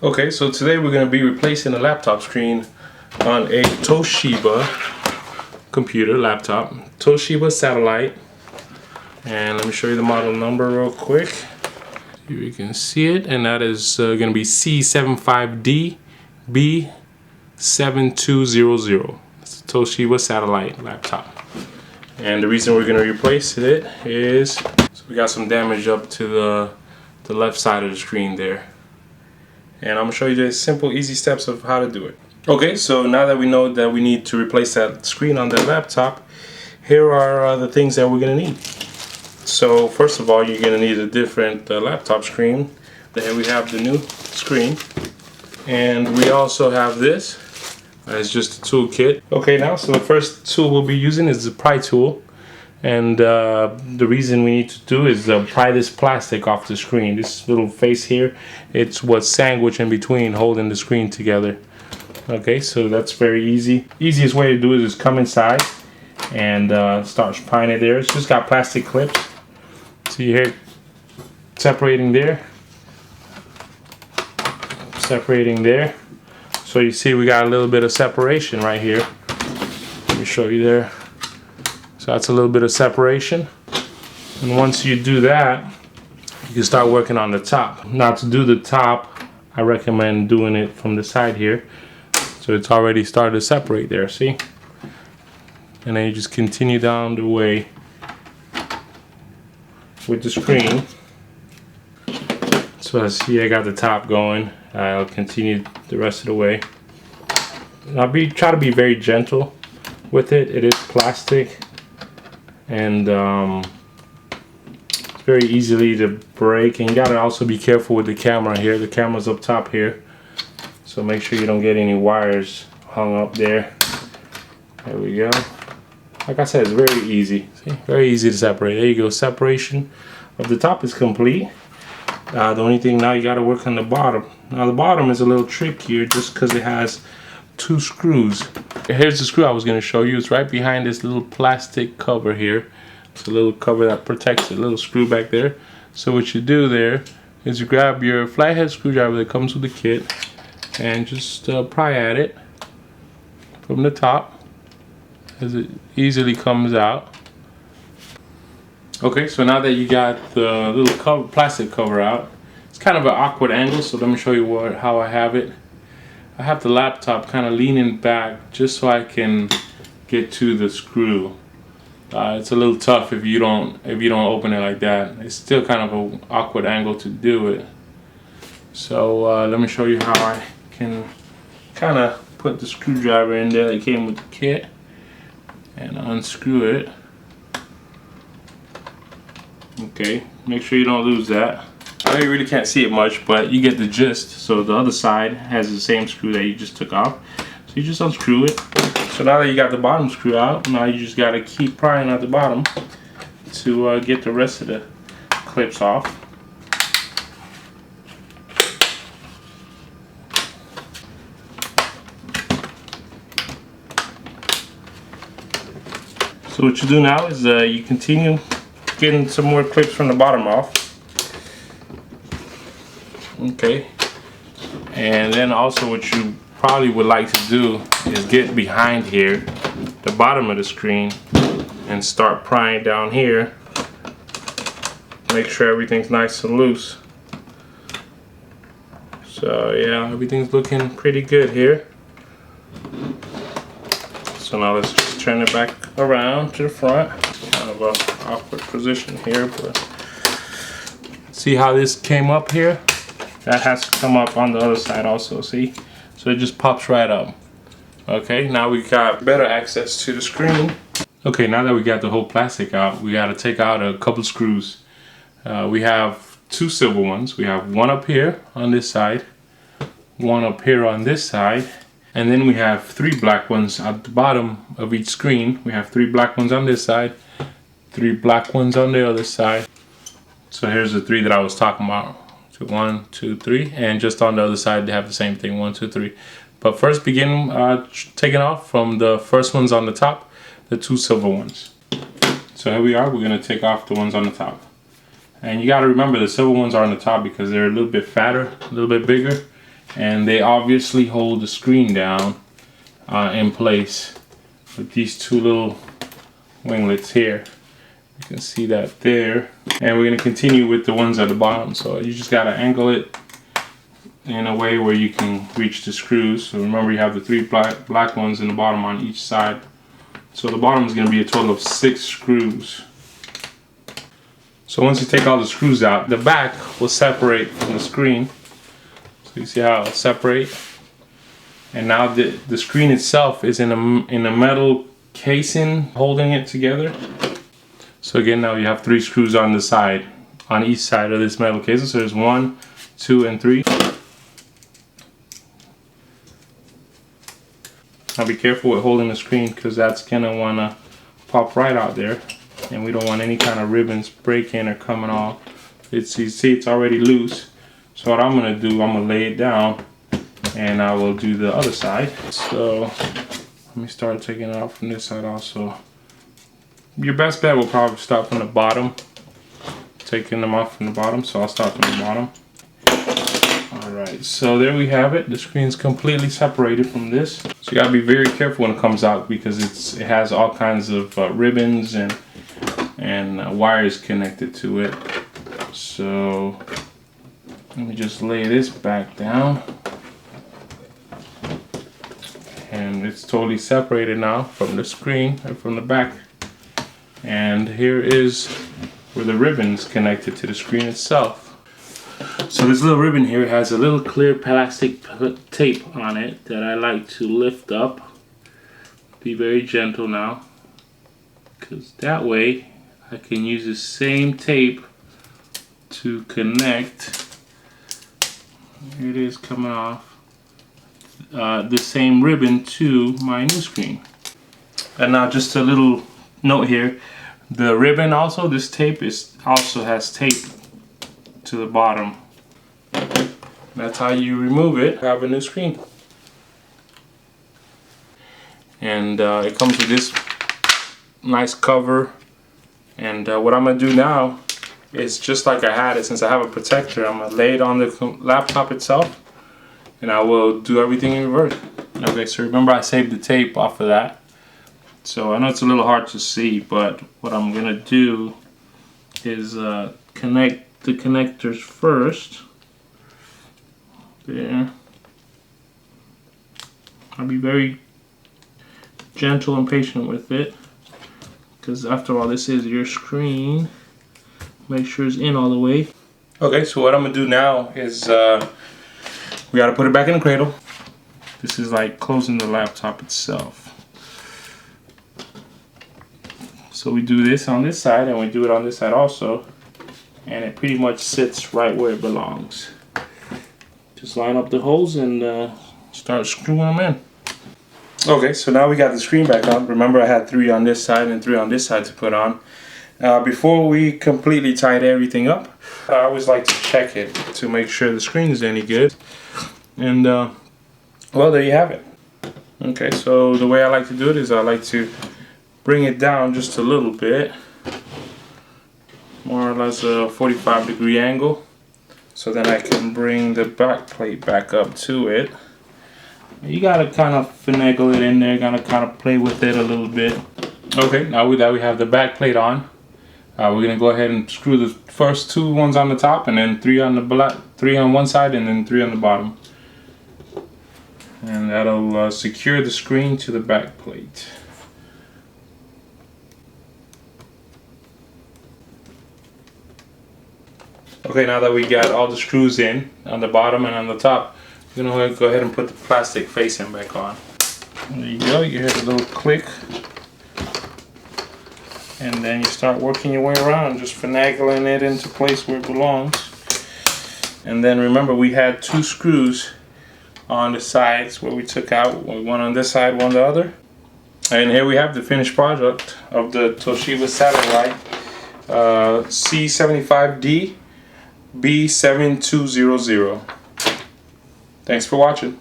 Okay, so today we're going to be replacing a laptop screen on a Toshiba laptop, Toshiba Satellite. And let me show you the model number real quick. Here you can see it, and that is going to be C75DB7200. It's a Toshiba Satellite laptop. And the reason we're going to replace it is so we got some damage up to the left side of the screen there. And I'm going to show you the simple, easy steps of how to do it. Okay, so now that we know that we need to replace that screen on that laptop, here are the things that we're going to need. So first of all, you're going to need a different laptop screen. Then we have the new screen. And we also have this. It's just a toolkit. Okay, now, so the first tool we'll be using is the pry tool. And the reason we need to do is pry this plastic off the screen. This little face here, it's what's sandwiched in between holding the screen together. Okay, so that's very easy. Easiest way to do it is come inside and start prying it there. It's just got plastic clips. See here, separating there. Separating there. So you see we got a little bit of separation right here. Let me show you there. So that's a little bit of separation. And once you do that, you can start working on the top. Now to do the top, I recommend doing it from the side here. So it's already started to separate there, see? And then you just continue down the way with the screen. So I see I got the top going. I'll continue the rest of the way. I'll try to be very gentle with it. It is plastic. And it's very easily to break, and you gotta also be careful with the camera here. The camera's up top here, so make sure you don't get any wires hung up there. There we go. Like I said, it's very easy. See, very easy to separate. There you go. Separation of the top is complete. The only thing now, you gotta work on the bottom. Now the bottom is a little trickier just because it has two screws. Here's the screw I was going to show you. It's right behind this little plastic cover here. It's a little cover that protects it, a little screw back there. So what you do there is you grab your flathead screwdriver that comes with the kit and just pry at it from the top as it easily comes out. Okay, so now that you got the little plastic cover out, it's kind of an awkward angle, so let me show you how I have it. I have the laptop kind of leaning back just so I can get to the screw. It's a little tough if you don't open it like that. It's still kind of an awkward angle to do it. So let me show you how I can kind of put the screwdriver in there that came with the kit and unscrew it. Okay, make sure you don't lose that. I know you really can't see it much, but you get the gist. So the other side has the same screw that you just took off. So you just unscrew it. So now that you got the bottom screw out, now you just got to keep prying at the bottom to get the rest of the clips off. So what you do now is you continue getting some more clips from the bottom off. Okay, and then also what you probably would like to do is get behind here, the bottom of the screen, and start prying down here. Make sure everything's nice and loose. So yeah, everything's looking pretty good here. So now let's just turn it back around to the front. Kind of an awkward position here, but see how this came up here? That has to come up on the other side also, see? So it just pops right up. Okay, now we got better access to the screen. Okay, now that we got the whole plastic out, we got to take out a couple screws. We have two silver ones. We have one up here on this side, one up here on this side, and then we have three black ones at the bottom of each screen. We have three black ones on this side, three black ones on the other side. So here's the three that I was talking about. 1, 2, 3, and just on the other side they have the same thing, 1, 2, 3. But first begin taking off from the first ones on the top, the two silver ones. So here we are, we're going to take off the ones on the top. And you got to remember the silver ones are on the top because they're a little bit fatter, a little bit bigger, and they obviously hold the screen down in place with these two little winglets here. You can see that there. And we're going to continue with the ones at the bottom. So you just got to angle it in a way where you can reach the screws. So remember, you have the three black ones in the bottom on each side. So the bottom is going to be a total of 6 screws. So once you take all the screws out, the back will separate from the screen. So you see how it'll separate. And now the screen itself is in a metal casing holding it together. So again, now you have 3 screws on the side, on each side of this metal casing. So there's 1, 2, and 3. Now be careful with holding the screen, because that's gonna wanna pop right out there, and we don't want any kind of ribbons breaking or coming off. You see it's already loose. So what I'm gonna do, I'm gonna lay it down, and I will do the other side. So let me start taking it out from this side also. Your best bet will probably start from the bottom, taking them off from the bottom. So I'll start from the bottom. Alright, so there we have it. The screen's completely separated from this. So you gotta be very careful when it comes out, because it has all kinds of ribbons and wires connected to it. So let me just lay this back down. And it's totally separated now from the screen and from the back. And here is where the ribbon's connected to the screen itself. So this little ribbon here has a little clear plastic tape on it that I like to lift up. Be very gentle now, because that way I can use the same tape to connect. Here it is coming off. The same ribbon to my new screen. And now just a little note here. The ribbon also, this tape also has tape to the bottom. That's how you remove it. Have a new screen. And it comes with this nice cover. And what I'm gonna do now is, just like I had it, since I have a protector, I'm gonna lay it on the laptop itself, and I will do everything in reverse. Okay, so remember I saved the tape off of that. So I know it's a little hard to see, but what I'm gonna do is connect the connectors first. There. I'll be very gentle and patient with it, because after all, this is your screen. Make sure it's in all the way. Okay, so what I'm gonna do now is we gotta put it back in the cradle. This is like closing the laptop itself. So we do this on this side, and we do it on this side also, and it pretty much sits right where it belongs. Just line up the holes and start screwing them in. Okay, so now we got the screen back on. Remember, I had 3 on this side and 3 on this side to put on. Before we completely tied everything up, I always like to check it to make sure the screen is any good. And well, there you have it. Okay, so the way I like to do it is I like to bring it down just a little bit, more or less a 45-degree angle, so then I can bring the back plate back up to it. You gotta kind of finagle it in there, gotta kind of play with it a little bit. Okay, now that we have the back plate on, we're gonna go ahead and screw the first 2 ones on the top, and then 3 on the 3 on one side, and then 3 on the bottom. And that'll secure the screen to the back plate. Okay, now that we got all the screws in on the bottom and on the top, we're gonna go ahead and put the plastic facing back on. There you go, you hear the little click. And then you start working your way around, just finagling it into place where it belongs. And then remember, we had 2 screws on the sides where we took out, one on this side, one on the other. And here we have the finished product of the Toshiba Satellite C75D B7200. Thanks for watching.